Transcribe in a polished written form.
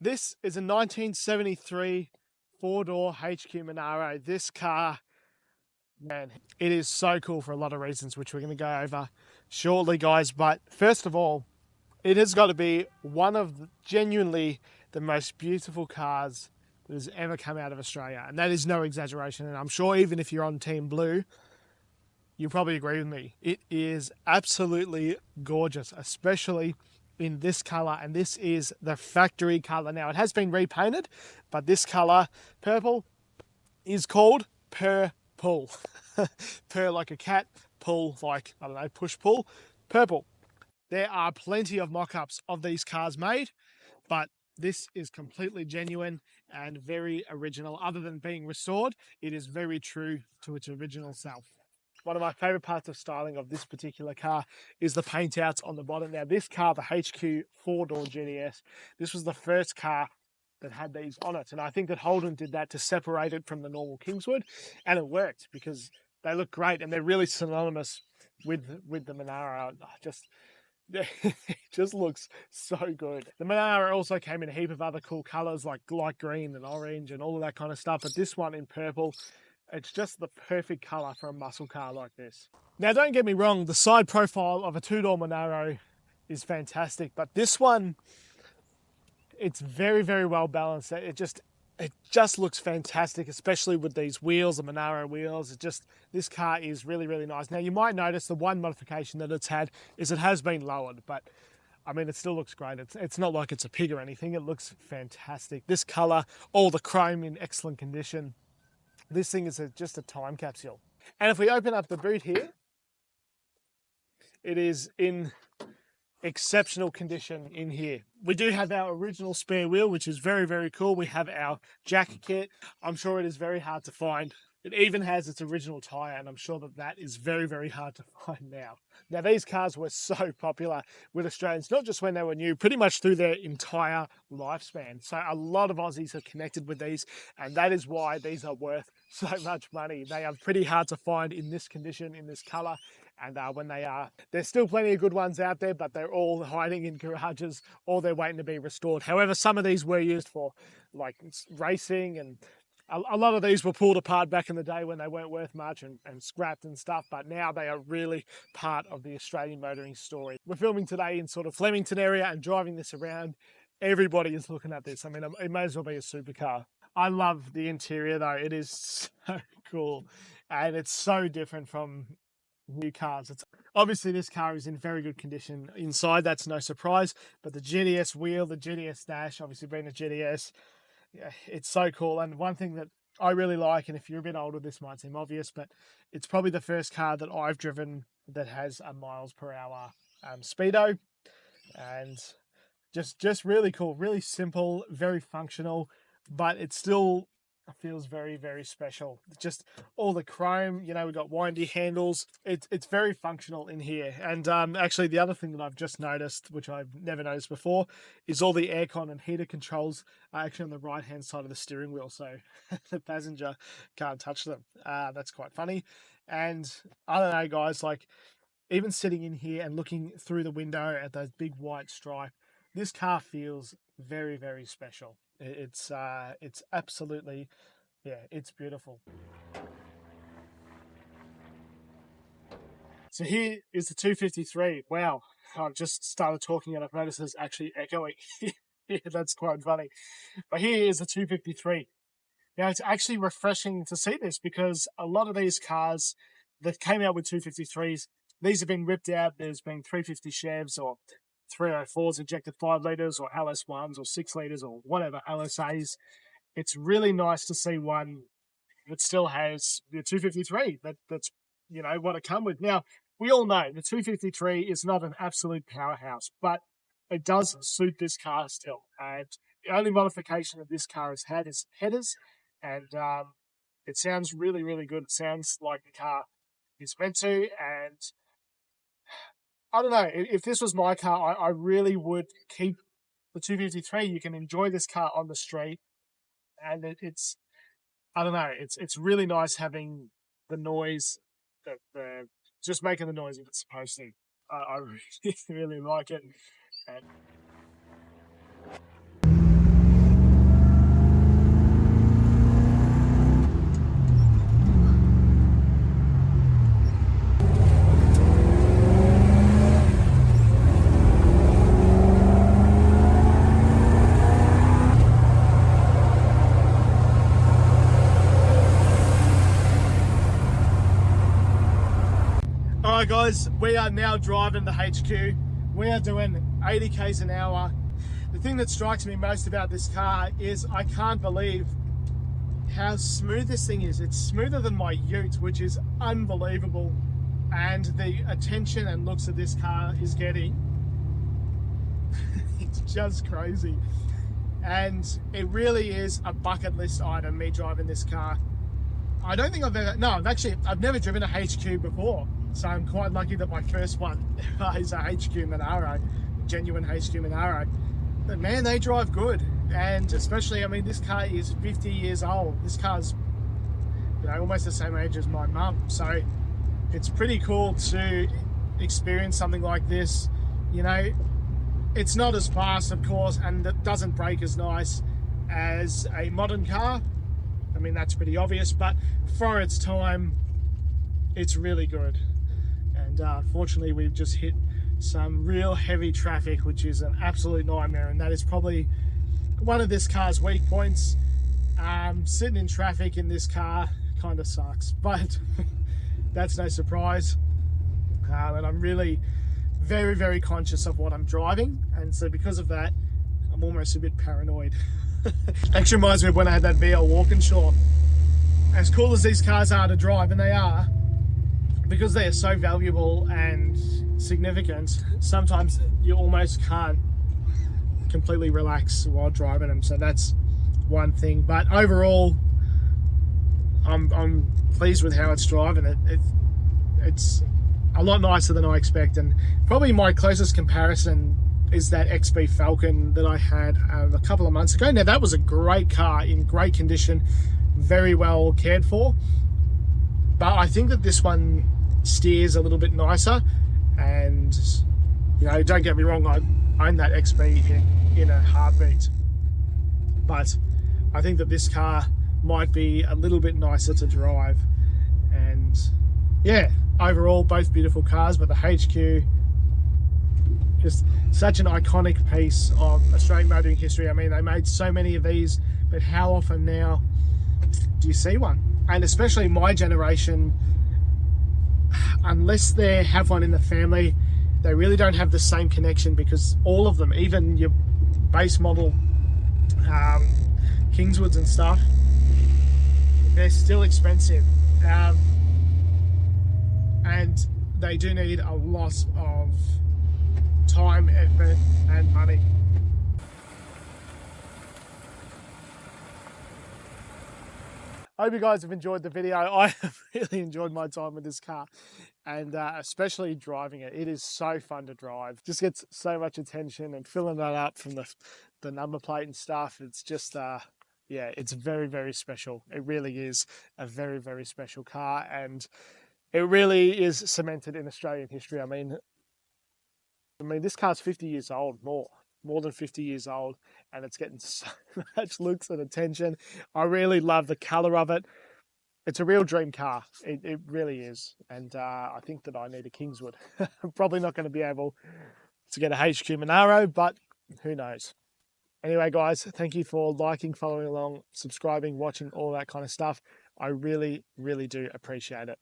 This is a 1973 four-door HQ Monaro. This car, man, it is so cool for a lot of reasons, which we're going to go over shortly, guys. But first of all, it has got to be one of genuinely the most beautiful cars that has ever come out of Australia. And that is no exaggeration. And I'm sure even if you're on Team Blue, you probably agree with me. It is absolutely gorgeous, especially in this color, and this is the factory color. Now, it has been repainted, but this color, purple, is called purple. Purr like a cat, pull like, I don't know, push-pull, purple. There are plenty of mock-ups of these cars made, but this is completely genuine and very original. Other than being restored, it is very true to its original self. One of my favorite parts of styling of this particular car is the paint outs on the bottom. Now, this car, the HQ four-door GTS, this was the first car that had these on it. And I think that Holden did that to separate it from the normal Kingswood. And it worked because they look great and they're really synonymous with the Monaro. It just looks so good. The Monaro also came in a heap of other cool colors like light green and orange and all of that kind of stuff. But this one in purple, it's just the perfect color for a muscle car like this. Now, don't get me wrong, the side profile of a two-door Monaro is fantastic, but this one, it's very, very well balanced. It just looks fantastic, especially with these wheels, the Monaro wheels. This car is really, really nice. Now, you might notice the one modification that it's had is it has been lowered, but I mean, it still looks great. It's not like it's a pig or anything. It looks fantastic. This color, all the chrome in excellent condition. This thing is just a time capsule. And if we open up the boot here, it is in exceptional condition in here. We do have our original spare wheel, which is very, very cool. We have our jack kit. I'm sure it is very hard to find. It even has its original tyre, and I'm sure that is very, very hard to find now. Now, these cars were so popular with Australians, not just when they were new, pretty much through their entire lifespan. So a lot of Aussies are connected with these, and that is why these are worth so much money. They are pretty hard to find in this condition, in this colour, and when they are, there's still plenty of good ones out there, but they're all hiding in garages or they're waiting to be restored. However, some of these were used for like racing, and a lot of these were pulled apart back in the day when they weren't worth much and scrapped and stuff, but now they are really part of the Australian motoring story. We're filming today in sort of Flemington area and driving this around. Everybody is looking at this. I mean, it may as well be a supercar. I love the interior though. It is so cool and it's so different from new cars. Obviously this car is in very good condition inside, that's no surprise, but the GTS wheel, the GTS dash, obviously being a GTS, yeah, it's so cool. And one thing that I really like, and if you're a bit older this might seem obvious, but it's probably the first car that I've driven that has a miles per hour speedo, and just really cool, really simple, very functional, but it still feels very, very special. Just all the chrome, you know, we've got windy handles. It's very functional in here. And actually the other thing that I've just noticed, which I've never noticed before, is all the aircon and heater controls are actually on the right hand side of the steering wheel, so the passenger can't touch them. That's quite funny. And I don't know, guys, like even sitting in here and looking through the window at those big white stripe, this car feels very, very special. It's absolutely, yeah, it's beautiful. So here is the 253. Wow, I've just started talking and I've noticed it's actually echoing. Yeah, that's quite funny. But here is the 253. Now, it's actually refreshing to see this because a lot of these cars that came out with 253s, these have been ripped out. There's been 350 Chevs or 304s injected 5 litres or LS1s or 6 litres or whatever, LSAs. It's really nice to see one that still has the 253. That's, you know, what it come with. Now, we all know the 253 is not an absolute powerhouse, but it does suit this car still. And the only modification that this car has had is headers, and it sounds really, really good. It sounds like the car is meant to, and I don't know, if this was my car, I really would keep the 253. You can enjoy this car on the street, and it's, I don't know, it's really nice having the noise, the just making the noise if it's supposed to. I really, really like it. And Alright guys, we are now driving the HQ. We are doing 80 k's an hour. The thing that strikes me most about this car is I can't believe how smooth this thing is. It's smoother than my Ute, which is unbelievable. And the attention and looks that this car is getting, it's just crazy. And it really is a bucket list item, me driving this car. I don't think I've never driven a HQ before. So I'm quite lucky that my first one is a HQ Monaro, genuine HQ Monaro. But man, they drive good. And especially, I mean, this car is 50 years old. This car's, you know, almost the same age as my mum. So it's pretty cool to experience something like this. You know, it's not as fast, of course, and it doesn't brake as nice as a modern car. I mean, that's pretty obvious, but for its time, it's really good. And fortunately, we've just hit some real heavy traffic, which is an absolute nightmare, and that is probably one of this car's weak points. Sitting in traffic in this car kind of sucks, but that's no surprise. And I'm really very, very conscious of what I'm driving, and so because of that, I'm almost a bit paranoid. Actually reminds me of when I had that VL Walkinshaw. As cool as these cars are to drive, and they are, because they are so valuable and significant, sometimes you almost can't completely relax while driving them. So that's one thing. But overall, I'm pleased with how it's driving. It's a lot nicer than I expect, and probably my closest comparison is that XB Falcon that I had a couple of months ago. Now that was a great car, in great condition, very well cared for, but I think that this one steers a little bit nicer. And you know, don't get me wrong, I own that XB in a heartbeat, but I think that this car might be a little bit nicer to drive. And yeah, overall both beautiful cars, but the HQ, just such an iconic piece of Australian motoring history. I mean, they made so many of these, but how often now do you see one? And especially my generation, unless they have one in the family, they really don't have the same connection, because all of them, even your base model Kingswoods and stuff, they're still expensive. And they do need a lot of time, effort and money. I hope you guys have enjoyed the video. I have really enjoyed my time with this car, and especially driving it. It is so fun to drive. Just gets so much attention, and filling that up from the number plate and stuff. It's just, yeah, it's very, very special. It really is a very, very special car, and it really is cemented in Australian history. I mean, this car's 50 years old, more than 50 years old, and it's getting so much looks and attention. I really love the color of it. It's a real dream car. It really is. And I think that I need a Kingswood. I'm probably not going to be able to get a HQ Monaro, but who knows. Anyway, guys, thank you for liking, following along, subscribing, watching, all that kind of stuff. I really, really do appreciate it.